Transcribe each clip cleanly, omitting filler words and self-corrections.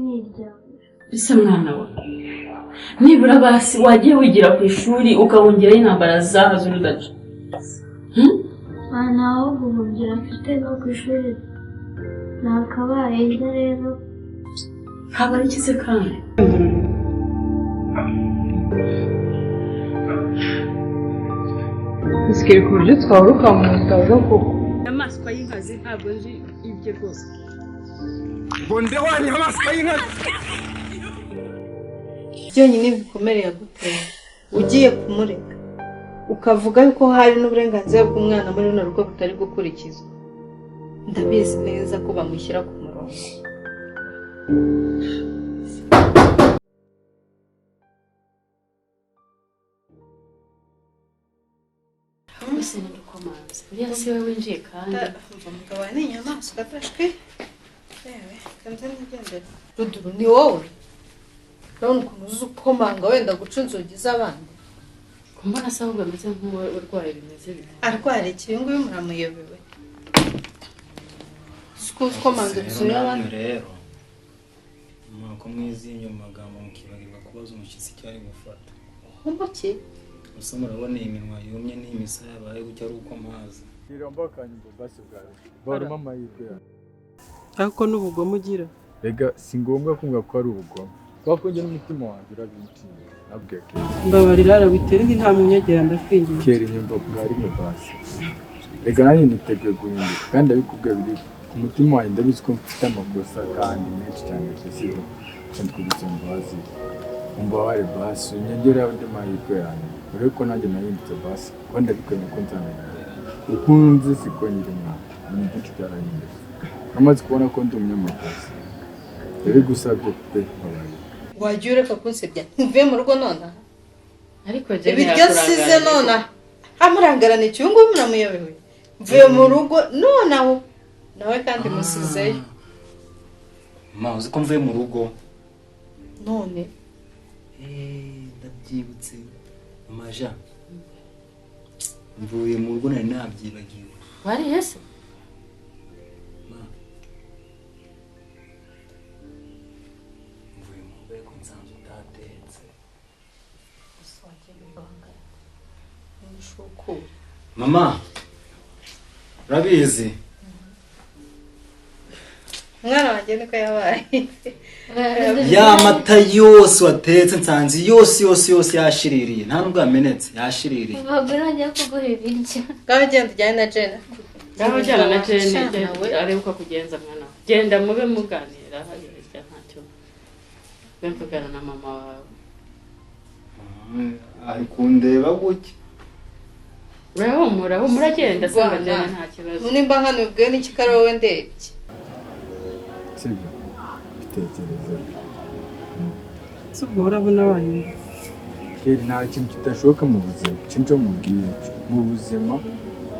nk'iryamye. Ese mwana wa nibura basi wagiye wigira ku ishuri ukawongeraho intambara zaha z'urudaca. Mwana ahubwo umubwira mfite no ku ishuri nakabaye njya rero haba ari kize kandi Usigaye ku buryo twaruka mu mutaga koko. Inyamaswa y'inkazi ntabwo nzi ibyo rwose. Bonde wa nyamaswa y'inkazi. Byonyine bikomere yaguteye. Ugiye kumureka. Ukavuga yuko hari n'uburenganzira bw'umwana muri runo rugo butari gukurikizwa. Ndabizi neza ko bamushyira ku murongo. Ese ni dukomanze. Uriya si we winjiye kandi. Umugabo ni inyamaswa atashwe. Yewe, kanze nigendera. Ruduru ni wowe. Urabona ukuntu uzi ukomanga wenda guca inzugi z'abandi. Kumbona se ahubwo ameze nk'uwarwaye bimeze bite. Arwara iki nguyu muramuyobewe. Sikuzi komanga ibisuye abandi. Rero. Mwako mwizi inyuma magambo mukibagirwa kubaza umushyitsi cyari gufata. Umuki? Gusa murabona iminwa yumye n'imisaya yabaye gutya ari uko amazi. Iromba kanyumba basi bwawe. Baruma amahirwe yawe. Ariko n'ubugome ugira. Rega si ngombwa kumva ko ari ubugome. Kuko njye n'umutima wanjye urabintiye. Nabwiye Kera. Mbabarira arabitera nta munyegera ndakwingiye. Kera inyumba bwari mu basi. Rega nanjye niteguye guhinduka kandi abikubwiye biri ku mutima wanjye ndabizi ko mfite amakosa kandi menshi cyane yashyizeho. Kandi kugusaba imbabazi. Umbabare basi unyegera undi mahirwe yanjye. Ureko nanjye nahindutse basi kandi ndabikwemeye ko nzamenya. Ukunze siko nyiri mwana. Ni byinshi byarahindutse. Namaze kubona ko ndi umunyamakosa. Yabigusabye pe babaye. Wagiye ureka kunsebya. Mvuye mu rugo nona. Ariko je Ibiryo size nona. Amurangarana icyungu muramuyobewe. Mvuye mu rugo nonaho. Nawe kandi musizeyo. Ma uzi ko mvuye mu rugo. None Ndabyibutse. Amaja. Mvuye mu rugo nari nabyibagiwe. Wari hese? Mvuye mu rugo ko nsanzwe utatetse. Mama. Urabizi? Mwana wanjye niko yabaye. Ya mata yose watetse nsanze yose yashiririye. Nta nubwo yamenetse yashiririye. Babura njya kugura ibiryo. Ngaho genda ujyane na Jena. Ngaho jyana na Jene arebuka kugenza mwana. Genda mube muganira hariya ntacyo. Bemvugana na mama wawe. Ari kundeba gutya. Humura genda sanga Jene nta kibazo. Nimba hano ubwe n'ikikaro wowe ndebye. Sibyo. Bitekereza. Subwo urabona wahinda. Kera nta kintu kitashoboka mu buzima. Cinjo mubwiye mu buzima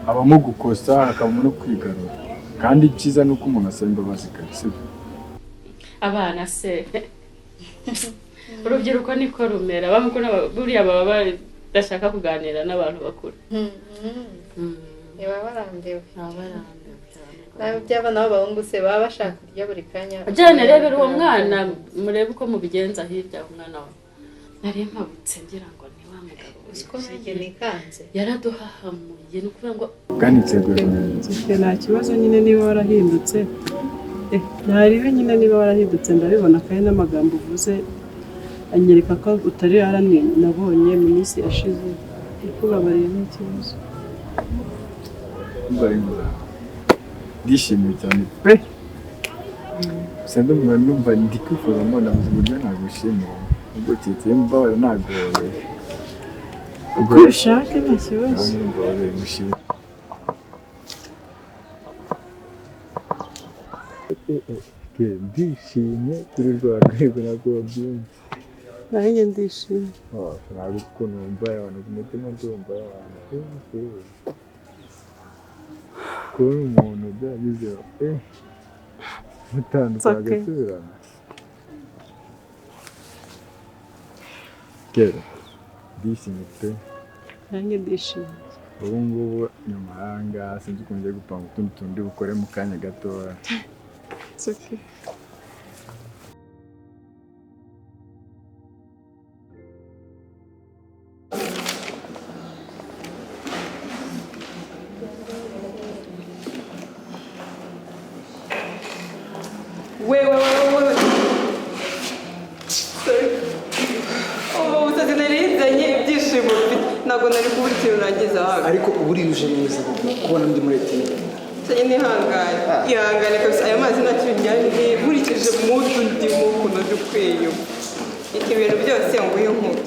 abamo gukosa hakabamo no kwigarura. Kandi icyiza nuko umuntu asaba imbabazi kabisa. Abana se. Urubyiruko niko rumera. Bamukuna buriya baba badashaka kuganira n'abantu bakuru. Niba barambiwe. Abarambiwe. Byaba nabo bahungu se baba bashaka kurya buri kanya. Jane rebera uwo mwana murebe uko mubigenza hirya umwana we. Nari mpabutse ngira ngo ni wa mugabo Uko nanjye nikanze. yaraduhahamuye no kuvuga ngo Kandi nsegura Sike nta kibazo nyine niba warahindutse. Ntaribe nyine niba warahindutse ndabibona kandi n'amagambo uvuze anyereka ko utari nabonye mu minsi yashize. Ikubabariye n'ikibazo. ndishimye cyane pe. Sendo numva ndi kwifuza mbona mu buryo nagushimira. Ubwo cyitse mbawe nagowe. Uko ushaka nta kibazo. Mbawe mushimira. Ndishimye kuri rwa rwego nabwo byumva. Nanjye ndishimye. Ntabwo uko numva abantu ku mutima ndumva abantu. Kuri umuntu byagize mutandukanye agasubirana. Kera ndishimye pe. Nanjye ndishimye. Ubu ngubu nyuma y'ahangaha sinzi ukuntu ngiye gupanga utundi tuntu ndi bukore mu kanya gatoya. It's okay. ubusazi narizanye ibyishimo ntabwo nari kubura ikintu nagize aha ariko ubu uriyuje neza kubona ndi muri eti cyane n'ihangane ihangane kabisa aya mazi ntacyo njyanye nkurikije mudu ndimo ukuntu ndi kwiyumva ibintu byose nguye nk'utu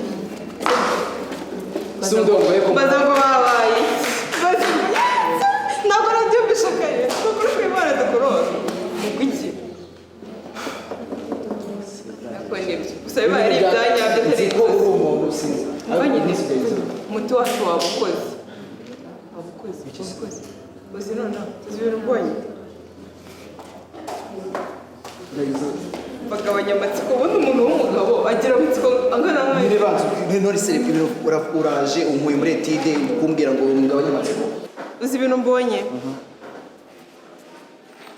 mbaza ngo babaye ntabwo nabyumvisha kare kuko uri imana dukorora iki ariko nibyo gusa bibaye ari ibyanyabyo atari umuti wacu waba ukoze uzi noneho uzi ibintu mbonye bagabanya amatsiko ubundi umuntu w'umugabo agira amatsiko angana nk'ayo none se uraje unkuye muri etide kumbwira ngo mugabanye amatsiko uzi ibintu mbonye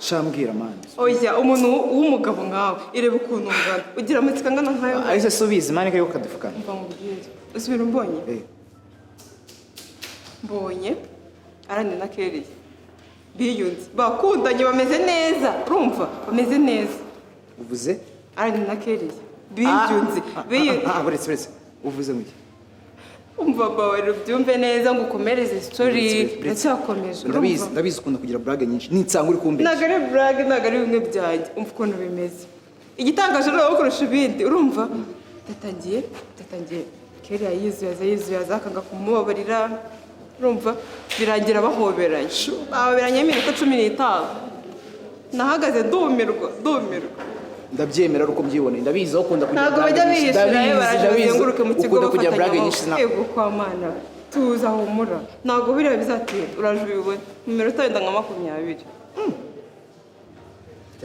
shambwira mani oya umuntu w'umugabo nkawe ireba ukuntu ungana ugira amatsiko angana nk'ayo ariko se ubizi mani ko kadufukana mva mubwire uzi ibintu mbonye mbonye arani na Kelly biyunze bakundanye bameze neza urumva bameze neza uvuze arani na Kelly biyunze buretse uvuze ngo iki umva bawe byumve neza ngo ukomereze story ndacyakomeje ndabizi ukunda kugira brag nyinshi nitsanga uri kumbe ntago ari brag ntago ari bimwe byanjye umva ukuntu bimeze igitangaje rero kurusha ibindi urumva datangiye Kelly yizuye akanga kumubabarira urumva birangira bahoberanye bahoberanye iminota 15 nahagaze ndumirwa ndabyemera uko mbyibone ndabizi aho ukunda kugira ntabwo bajya bihishira baraje bazenguruke mu kigo kugira brag nyinshi yego kwa mana tuza humura ntabwo biriya bizatira uraje ubibone mu minota wenda nka 20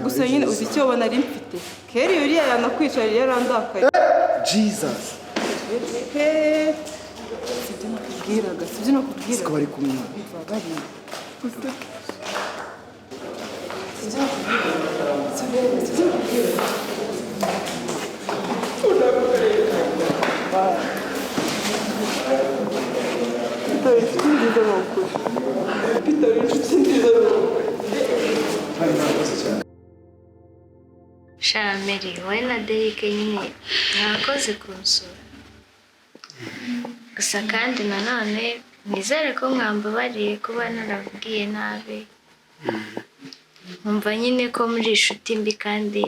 gusa nyine uzi icyo ubona ari mfite Kelly yuriya yanakwicara yarandakaye Jesus sibyo nakubwiraga siko bari kumwe bari gusa Shameri wowe na Derek nyine mwakoze kunsura gusa kandi nanone nizere ko mwambabariye kuba narabwiye nabi nkumva nyine ko muri inshuti mbi kandi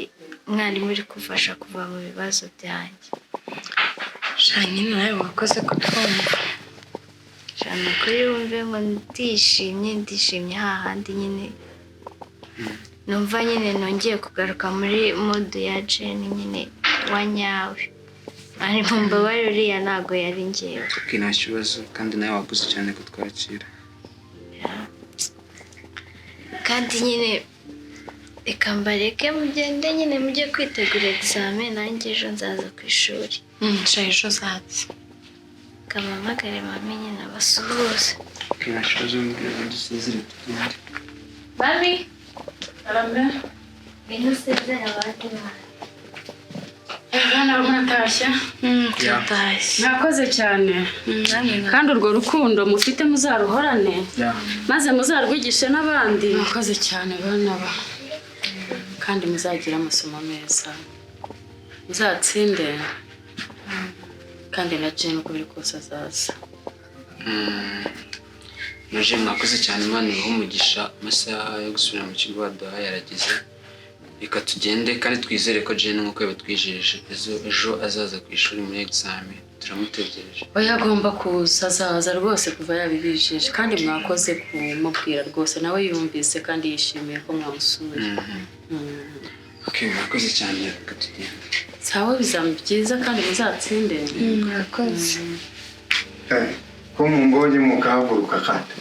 mwari muri kufasha kuva mu bibazo byanjye nyine nawe wakoze kutwumva kuri wumve ngo ndishimye hahandi nyine numva nyine nongeye kugaruka muri mode ya Jane nyine wa nyawe ari mumbabarire uriya ntago yari ngewe nta kibazo kandi nawe waguze cyane kutwakira kandi nyine reka mbareke mugende nyine mujye kwitegura examen nanjye ejo nzaza ku ishuri ejo zaza kamamagare mami nyine abasuhuze nta kibazo mbwira dusezere tugende mami arame ngwino usezere abandi bana Hano mwatashya tutashye mwakoze cyane kandi urwo rukundo mufite muzaruhorane maze muzarwigishe n'abandi mwakoze cyane bana ba kandi muzagira amasomo meza muzatsinde kandi na Jane uko biri kose azaza muje mwakoze cyane Imana ibahe umugisha amasaha yo gusubira mu kigo waduhaye yarageze reka tugende kandi twizere ko Jane nk'uko yabitwijeje ejo azaza ku ishuri muri examen turamutegereje oya agomba kuza azaza rwose kuva yabibijeje kandi mwakoze kumubwira rwose nawe yumvise kandi yishimiye ko mwamusuye mwakoze cyane reka tugende sawa bizaba byiza kandi muzatsinde mwakoze ko mumbonye mukahaguruka kandi